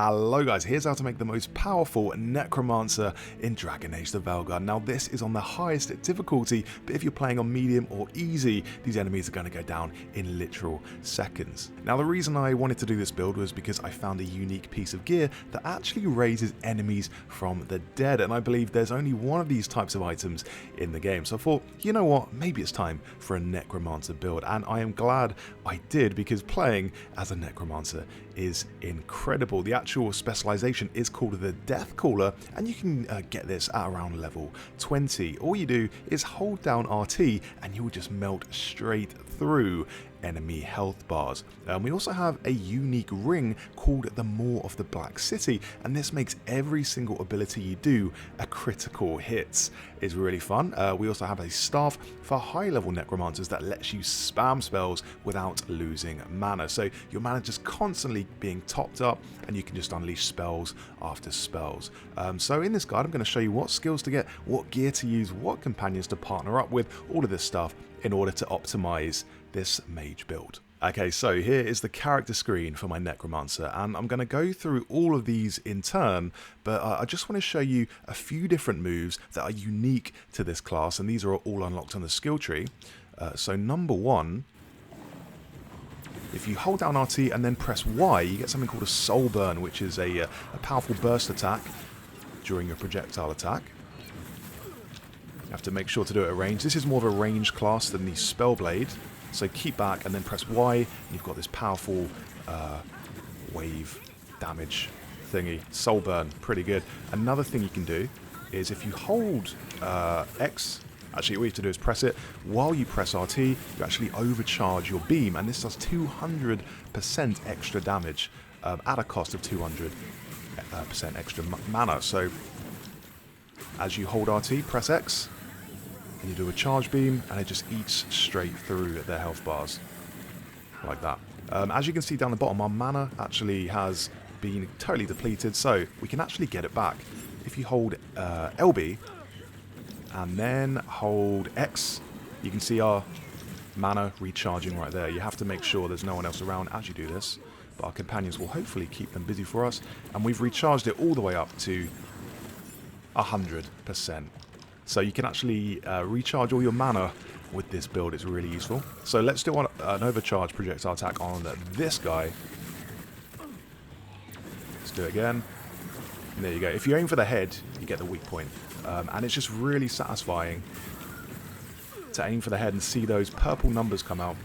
Hello guys, here's how to make the most powerful Necromancer in Dragon Age the Veilguard. Now this is on the highest difficulty, but if you're playing on medium or easy, these enemies are going to go down in literal seconds. Now the reason I wanted to do this build was because I found a unique piece of gear that actually raises enemies from the dead, and I believe there's only one of these types of items in the game. So I thought, you know what, maybe it's time for a Necromancer build, and I am glad I did, because playing as a Necromancer is incredible. The actual specialization is called the Death Caller, and you can get this at around level 20. All you do is hold down RT and you will just melt straight through enemy health bars. We also have a unique ring called the Maw of the Black City, and this makes every single ability you do a critical hit. It's really fun. We also have a staff for high level necromancers that lets you spam spells without losing mana, so your mana just constantly being topped up and you can just unleash spells after spells. So in this guide I'm going to show you what skills to get, what gear to use, what companions to partner up with, all of this stuff in order to optimize this mage build. Okay, so here is the character screen for my Necromancer, and I'm going to go through all of these in turn, but I just want to show you a few different moves that are unique to this class, and these are all unlocked on the skill tree. So number one, if you hold down RT and then press Y, you get something called a Soul Burn, which is a powerful burst attack during your projectile attack. You have to make sure to do it at range. This is more of a ranged class than the Spellblade, so keep back and then press Y, and you've got this powerful wave damage thingy. Soul Burn, pretty good. Another thing you can do is if you hold X, actually all you have to do is press it. While you press RT, you actually overcharge your beam, and this does 200% extra damage at a cost of 200% extra mana. So as you hold RT, press X, and you do a charge beam, and it just eats straight through their health bars, like that. As you can see down the bottom, our mana actually has been totally depleted, so we can actually get it back. If you hold LB, and then hold X, you can see our mana recharging right there. You have to make sure there's no one else around as you do this, but our companions will hopefully keep them busy for us, and we've recharged it all the way up to 100%. So you can actually recharge all your mana with this build. It's really useful. So let's do an overcharge projectile attack on this guy. Let's do it again. And there you go. If you aim for the head, you get the weak point. And it's just really satisfying to aim for the head and see those purple numbers come out.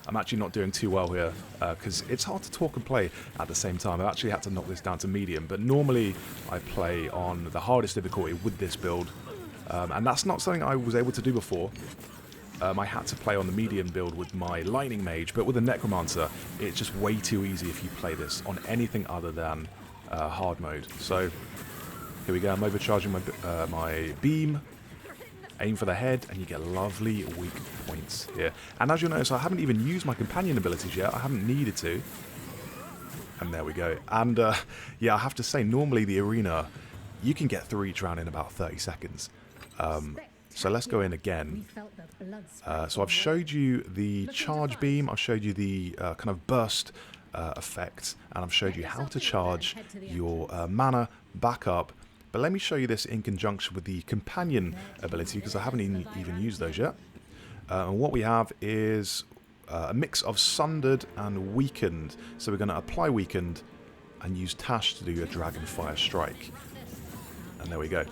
I'm actually not doing too well here because it's hard to talk and play at the same time. I've actually had to knock this down to medium, but normally I play on the hardest difficulty with this build. And that's not something I was able to do before. I had to play on the medium build with my Lightning Mage, but with a Necromancer, it's just way too easy if you play this on anything other than hard mode. So here we go, I'm overcharging my beam, aim for the head, and you get lovely weak points here. And as you'll notice, I haven't even used my companion abilities yet. I haven't needed to. And there we go. And yeah, I have to say, normally the arena, you can get through each round in about 30 seconds. So let's go in again. So I've showed you the charge beam, I've showed you the kind of burst effect, and I've showed you how to charge your mana back up. But let me show you this in conjunction with the companion ability, because I haven't even used those yet. And what we have is a mix of sundered and weakened. So we're going to apply weakened and use Tash to do a Dragonfire Strike. And there we go.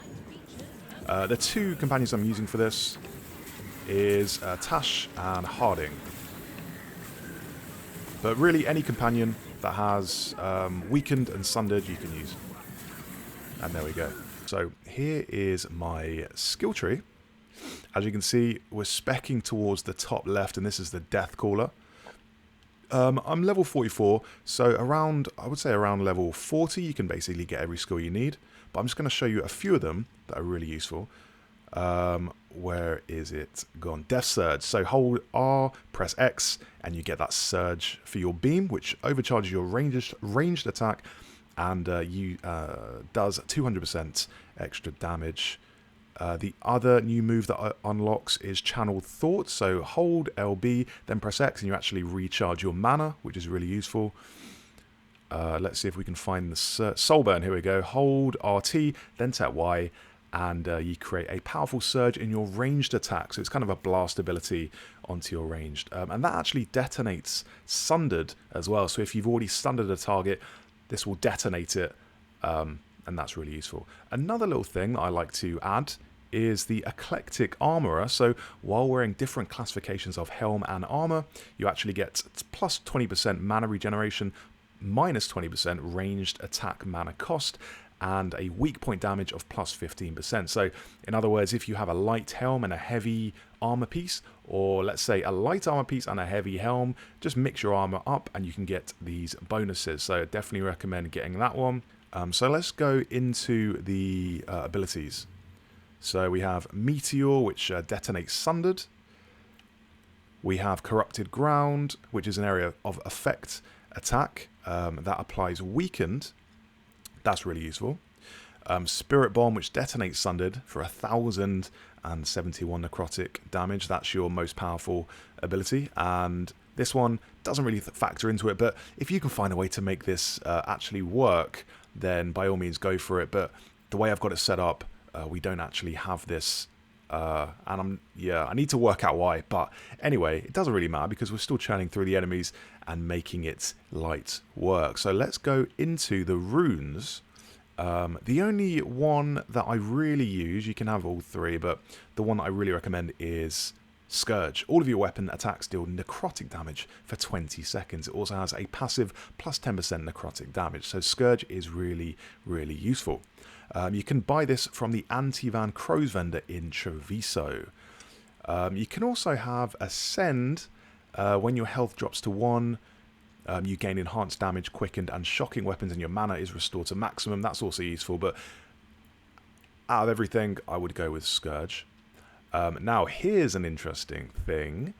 The two companions I'm using for this is Tash and Harding. But really any companion that has weakened and sundered you can use. And there we go. So here is my skill tree. As you can see, we're speccing towards the top left, and this is the Death Caller. I'm level 44, so around, I would say around level 40, you can basically get every skill you need. But I'm just going to show you a few of them that are really useful. Where is it gone? Death Surge. So hold R, press X, and you get that surge for your beam, which overcharges your ranged attack, and does 200% extra damage. The other new move that unlocks is Channeled Thought. So hold LB, then press X, and you actually recharge your mana, which is really useful. Let's see if we can find the soul burn. Here we go. Hold RT, then tap Y, and you create a powerful surge in your ranged attack. So it's kind of a blast ability onto your ranged. And that actually detonates Sundered as well. So if you've already Sundered a target, this will detonate it, and that's really useful. Another little thing that I like to add is the Eclectic Armourer. So while wearing different classifications of helm and armor, you actually get plus 20% mana regeneration, minus 20% ranged attack mana cost, and a weak point damage of plus 15%. So in other words, if you have a light helm and a heavy armor piece, or let's say a light armor piece and a heavy helm, just mix your armor up and you can get these bonuses. So I definitely recommend getting that one. So let's go into the abilities. So we have Meteor, which detonates Sundered. We have Corrupted Ground, which is an area of effect attack that applies Weakened. That's really useful. Spirit Bomb, which detonates Sundered for 1,071 necrotic damage. That's your most powerful ability. And this one doesn't really factor into it, but if you can find a way to make this actually work, then by all means go for it. But the way I've got it set up, we don't actually have this. And I need to work out why. But anyway, it doesn't really matter because we're still churning through the enemies and making it light work. So let's go into the runes. The only one that I really use, you can have all three, but the one that I really recommend is Scourge. All of your weapon attacks deal necrotic damage for 20 seconds. It also has a passive plus 10% necrotic damage. So Scourge is really, really useful. You can buy this from the Anti-Van Crows vendor in Treviso. You can also have Ascend. When your health drops to 1, you gain enhanced damage, quickened, and shocking weapons, and your mana is restored to maximum. That's also useful, but out of everything, I would go with Scourge. Now, here's an interesting thing.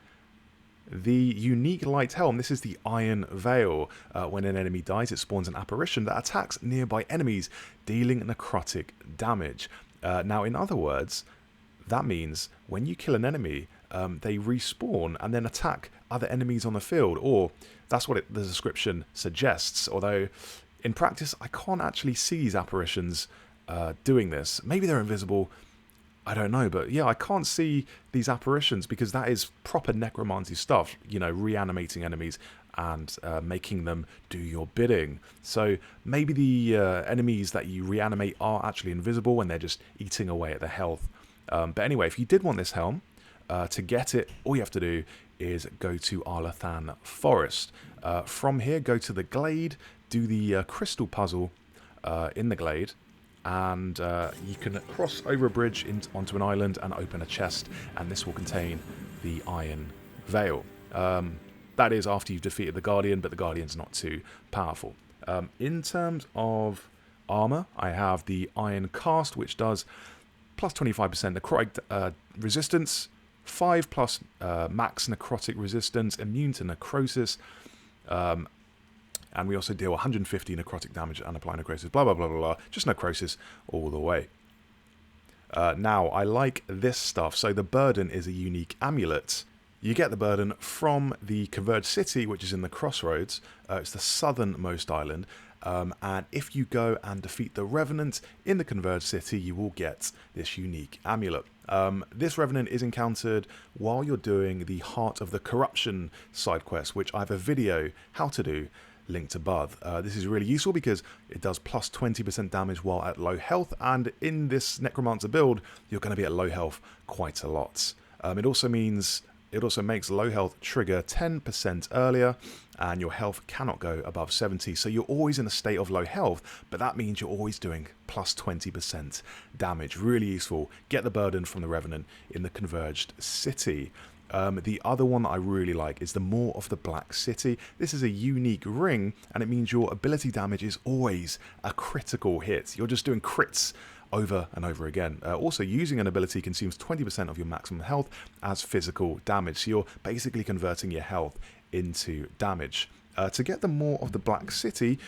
The unique light helm, this is the Iron Veil. When an enemy dies, it spawns an apparition that attacks nearby enemies, dealing necrotic damage. Now, in other words, that means when you kill an enemy, they respawn and then attack other enemies on the field, or that's what the description suggests, although in practice I can't actually see these apparitions doing this. Maybe they're invisible, I don't know, but yeah, I can't see these apparitions because that is proper necromancy stuff, you know, reanimating enemies and making them do your bidding. So maybe the enemies that you reanimate are actually invisible and they're just eating away at the health. But anyway, if you did want this helm, to get it, all you have to do is go to Arlathan Forest. From here, go to the Glade, do the crystal puzzle in the Glade, and you can cross over a bridge onto an island and open a chest, and this will contain the Iron Veil. That is after you've defeated the Guardian, but the Guardian's not too powerful. In terms of armor, I have the Iron Cast, which does plus 25% necrotic resistance, 5 plus max necrotic resistance, immune to necrosis, and we also deal 150 necrotic damage and apply necrosis, blah, blah, blah, blah, blah, just necrosis all the way. Now, I like this stuff. So the Burden is a unique amulet. You get the Burden from the Converged City, which is in the Crossroads. It's the southernmost island. And if you go and defeat the Revenant in the Converged City, you will get this unique amulet. This Revenant is encountered while you're doing the Heart of the Corruption side quest, which I have a video how to do linked above. This is really useful because it does plus 20% damage while at low health, and in this Necromancer build, you're going to be at low health quite a lot. It also makes low health trigger 10% earlier, and your health cannot go above 70. So you're always in a state of low health, but that means you're always doing plus 20% damage. Really useful. Get the Burden from the Revenant in the Converged City. The other one that I really like is the Maw of the Black City. This is a unique ring, and it means your ability damage is always a critical hit. You're just doing crits over and over again. Also, using an ability consumes 20% of your maximum health as physical damage, so you're basically converting your health into damage. To get the Maw of the Black City,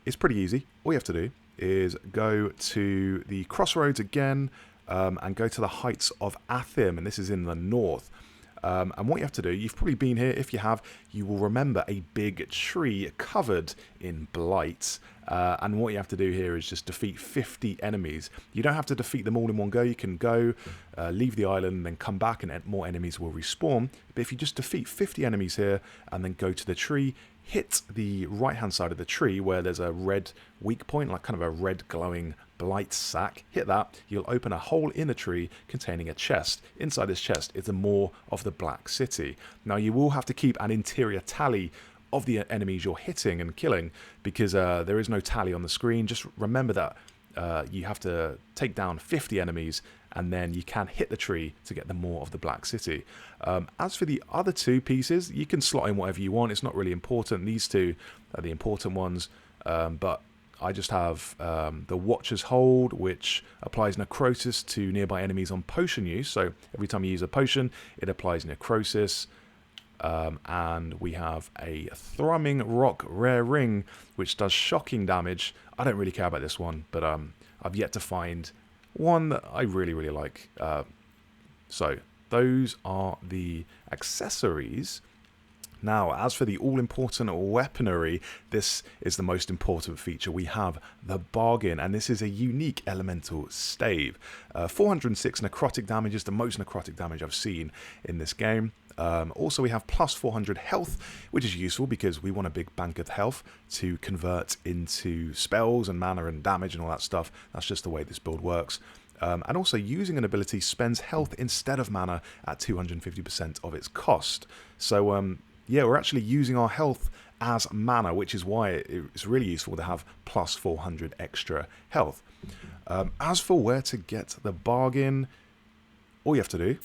it's pretty easy. All you have to do is go to the Crossroads again, and go to the Heights of Athim, and this is in the north. And what you have to do, you've probably been here. If you have, you will remember a big tree covered in blight. And what you have to do here is just defeat 50 enemies. You don't have to defeat them all in one go. You can go, leave the island, and then come back, and more enemies will respawn. But if you just defeat 50 enemies here, and then go to the tree, hit the right-hand side of the tree where there's a red weak point, like kind of a red glowing blight sack. Hit that, you'll open a hole in the tree containing a chest. Inside this chest is the maw of the Black City. Now you will have to keep an interior tally of the enemies you're hitting and killing, because there is no tally on the screen. Just remember that you have to take down 50 enemies, and then you can hit the tree to get the maw of the Black City. As for the other two pieces, you can slot in whatever you want. It's not really important. These two are the important ones, but I just have the Watcher's Hold, which applies necrosis to nearby enemies on potion use. So every time you use a potion, it applies necrosis. And we have a Thrumming Rock Rare Ring, which does shocking damage. I don't really care about this one, but I've yet to find one that I really, really like. So those are the accessories. Now, as for the all-important weaponry, this is the most important feature. We have the Bargain, and this is a unique elemental stave. 406 necrotic damage is the most necrotic damage I've seen in this game. Also, we have plus 400 health, which is useful because we want a big bank of health to convert into spells and mana and damage and all that stuff. That's just the way this build works. And also, using an ability spends health instead of mana at 250% of its cost. So, yeah, we're actually using our health as mana, which is why it's really useful to have plus 400 extra health. As for where to get the Bargain, all you have to do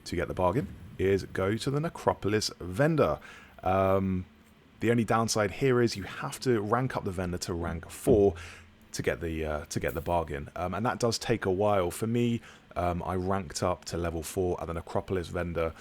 to get the Bargain is go to the Necropolis vendor. The only downside here is you have to rank up the vendor to rank 4 to get the Bargain, and that does take a while. For me, I ranked up to level 4 at the Necropolis vendor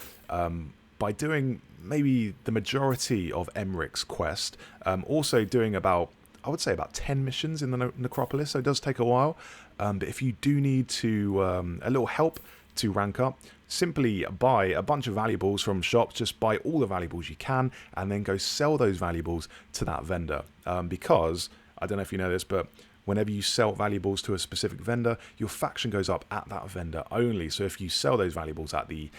by doing maybe the majority of Emmeric's quest, also doing about, I would say, about 10 missions in the Necropolis, so it does take a while. But if you do need to a little help to rank up, simply buy a bunch of valuables from shops. Just buy all the valuables you can, and then go sell those valuables to that vendor. Because, I don't know if you know this, but whenever you sell valuables to a specific vendor, your faction goes up at that vendor only. So if you sell those valuables at the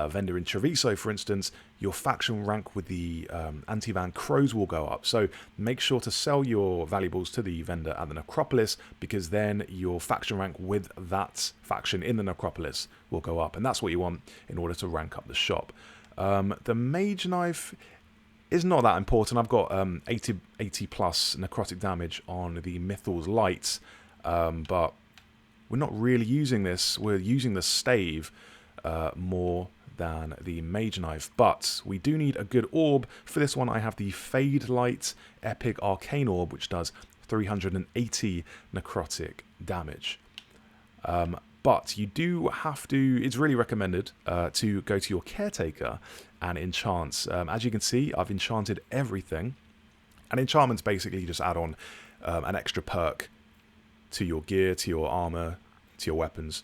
vendor in Treviso, for instance, your faction rank with the Anti-Van Crows will go up. So make sure to sell your valuables to the vendor at the Necropolis, because then your faction rank with that faction in the Necropolis will go up. And that's what you want in order to rank up the shop. The Mage Knife is not that important. I've got 80 plus necrotic damage on the Mythal's Light, but we're not really using this. We're using the stave more than the Mage Knife, but we do need a good orb. For this one, I have the Fade Light Epic Arcane Orb, which does 380 necrotic damage. But you do have to, it's really recommended to go to your Caretaker and enchant. As you can see, I've enchanted everything. And enchantments basically just add on an extra perk to your gear, to your armor, to your weapons.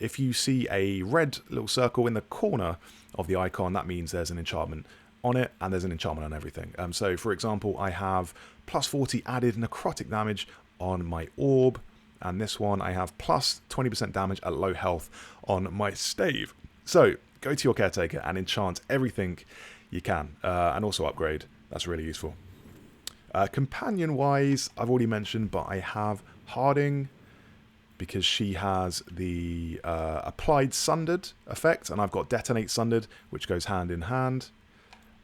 If you see a red little circle in the corner of the icon, that means there's an enchantment on it, and there's an enchantment on everything. So, for example, I have plus 40 added necrotic damage on my orb, and this one I have plus 20% damage at low health on my stave. So, go to your Caretaker and enchant everything you can, and also upgrade. That's really useful. Companion-wise, I've already mentioned, but I have Harding, because she has the Applied Sundered effect, and I've got Detonate Sundered, which goes hand in hand.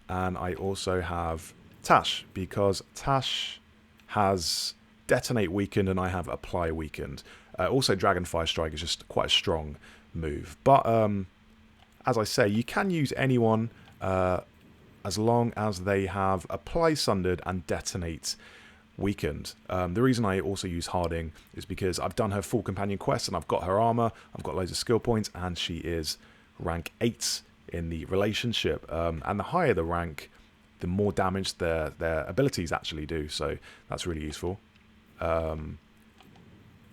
And I also have Tash, because Tash has Detonate Weakened, and I have Apply Weakened. Also, Dragonfire Strike is just quite a strong move. But, as I say, you can use anyone as long as they have Apply Sundered and Detonate Weakened. The reason I also use Harding is because I've done her full companion quest and I've got her armor, I've got loads of skill points, and she is rank 8 in the relationship. And the higher the rank, the more damage their abilities actually do, so that's really useful.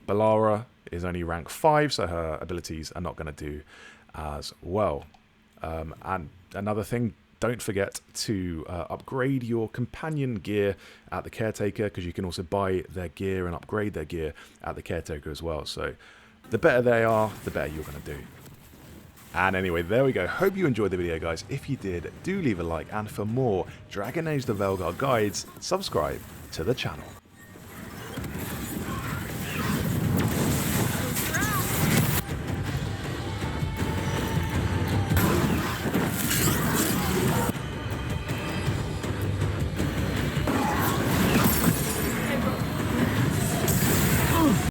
Balara is only rank 5, so her abilities are not going to do as well. And another thing, don't forget to upgrade your companion gear at the Caretaker, because you can also buy their gear and upgrade their gear at the Caretaker as well. So the better they are, the better you're going to do. And anyway, there we go. Hope you enjoyed the video, guys. If you did, do leave a like. And for more Dragon Age the Veilguard guides, subscribe to the channel.